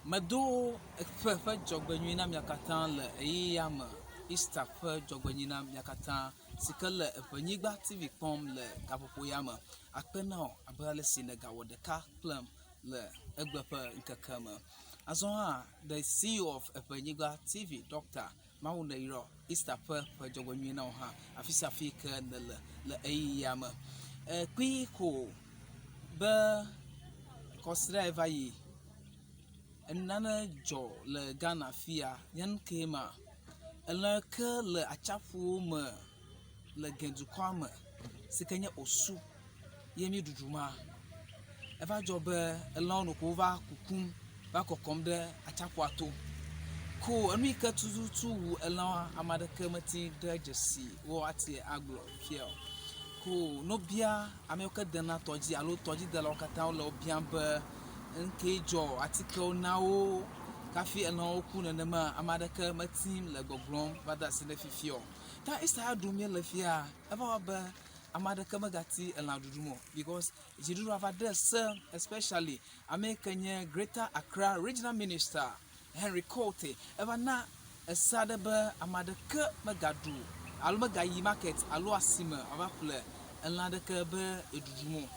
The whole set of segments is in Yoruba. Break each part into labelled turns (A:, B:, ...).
A: Mado fe jogbenyina miakatan le eyama Easter fe jogbenyina miakatan sikele Ewenyigba TV pom le gapopo yama akpena abale sinega wodeka plum le egbepe nkekeme azonha the CEO of Ewenyigba TV Dr. Mawuneiro Easter fe jogbenyina ha afisa fike le eyama kwi ko be kosra evayi nana jo le Ghana fia yan kema ele ke le achafu me le gendukwa me sikenya osu yemi duduma eva jo be ele no ko va kukum va kokom de achafu ato ko anu ike tutu wu ele amade kemati de jesi wo ati aglo fia ko no bia ameoka dena toji alo toji de la okata le obia be nke jo article nawo kafi eno ku nenema amadaka matim le goglom bada se na fifio ta isa adumye le fia eba ba amadaka magati eladudumo because jidu avades especially American Greater Accra Regional Minister Henry Cote eba na esadebe amadaka magadu alumagayi market alo asima abaple eladaka be edudumo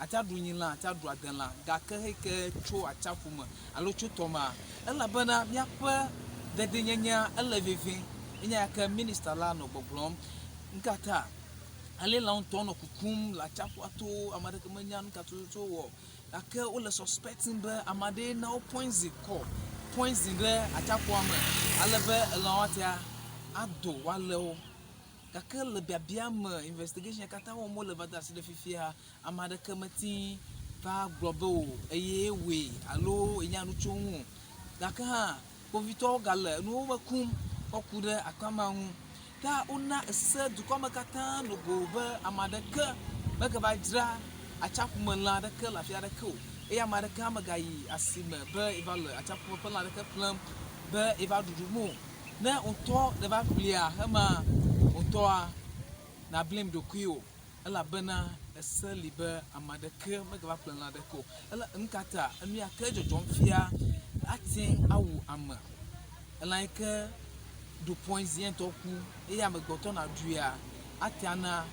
A: atadu nyila atadu adenla gake heke cho achafuma alo cho toma ela bana miapa dedenya ela vivin nya ka minister la no gbogbrom nkata ale la onto no kukum la chafu ato amade kemanya nkatu to wo ake o le suspecting be amade na o points in there achafu ama alebe ela watia ado wale kakele biabiam investigation kata wo mo le vada se de fifia amade kamati va globo eyewe alo enyanu chonwu daka ha povito gale no makum okude akama hu ta una ese dukoma kata no gobe amade ka baga bajra achapu mala de ka la fia de ko e amade ka magayi asime be evale achapu pala de ka plan be eva dudumo na onto de va plia hama ontoa na blame do kuyo ela bena eselibe amadeke megaba plan la deko ela nkata anu ya kejo jomfia atin awu ama ela ke do points yen toku e ya megboto na dua atiana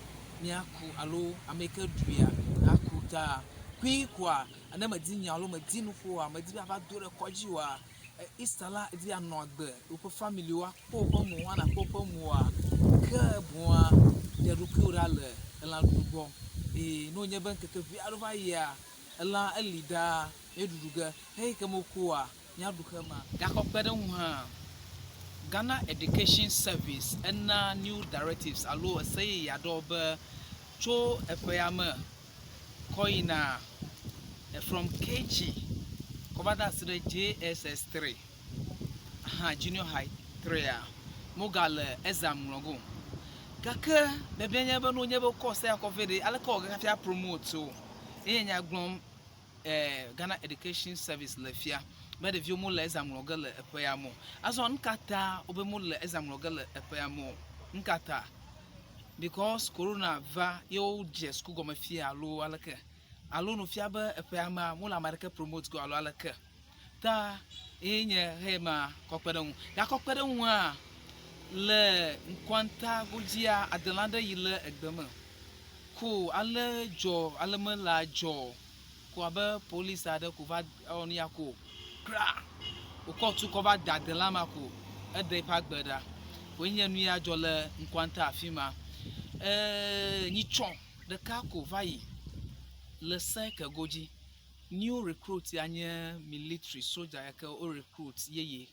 A: ni aku alo ameke dua akuta kwi kwa ana madinya alo madinufo a madibi abadore kojiwa istala di anogbe upo family wa popo mu wana popo mu wa ke boa de rukura le la dugo no nye ban keke fi arova ya la elida eduduga hey kemokuwa nya dukama yakopede hu ha Ghana Education Service na new directives alo say ya do be cho efeyama koina from KG kobada sire GES 3 junior high 3 mogale exam logo kake bebenye be no nyebe course ya covid alaka ga fia promote o enya glom Ghana Education Service lafia be de view mo le exam logo le epoya mo aso nkata obe mo le exam logo le epoya mo nkata because corona va yo je school go mafia alo alaka alo no fia be epoya ma mo la market promote go alo alaka ta enye hema kokpedon ya kokpedon a le nkwanta gojia adelanda yile egbeme ko ale jo ale mela jo ko abe police ade ko va oni yako kra o ko tu ko va dadelama ko ede pa gbeda ko nya nu ya jo le nkwanta afima ni chon de ka ko vai le 5 goji new recruit anya military soldier yake o recruit yeye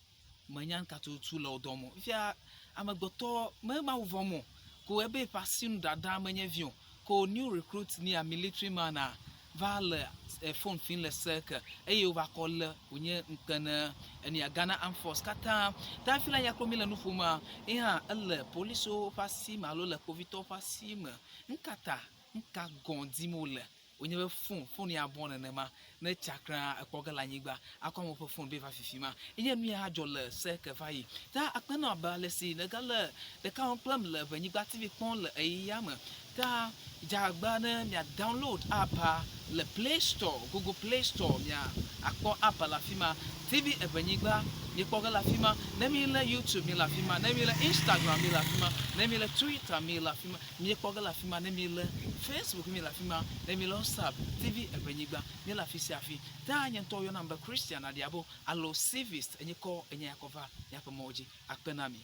A: manyan katutu la odomo ifia amagboto mema uvomo ko ebe pasin dada manya vion ko new recruit ni a military man a vale phone fin le circle eye over call onye nkana eni Ghana Armed Force kata ta fila ya komile nufuma ha ele police o pasima lo le covid-19 pasima nkata nka gondimo le onye phone ya born na ma na chakra akpogala nyigba akwamo phone be va fifima enye nu ya jole se ke vai ta akpena ba le si na gala de ka on plum le Ewenyigba TV pon le eyama ta jagba na ya download app le Play Store Google Play Store ya akpo app la fima TV Ewenyigba mi kpoga la fima na mi le YouTube mi la fima na mi le Instagram mi la fima na mi le Twitter mi la fima mi kpoga la fima na mi le Facebook mi la fima na mi le WhatsApp TV Ewenyigba mi la fi afi ta anya to yo number Christian adiabo allo civis enye ko enye yakova yapomoji akpenami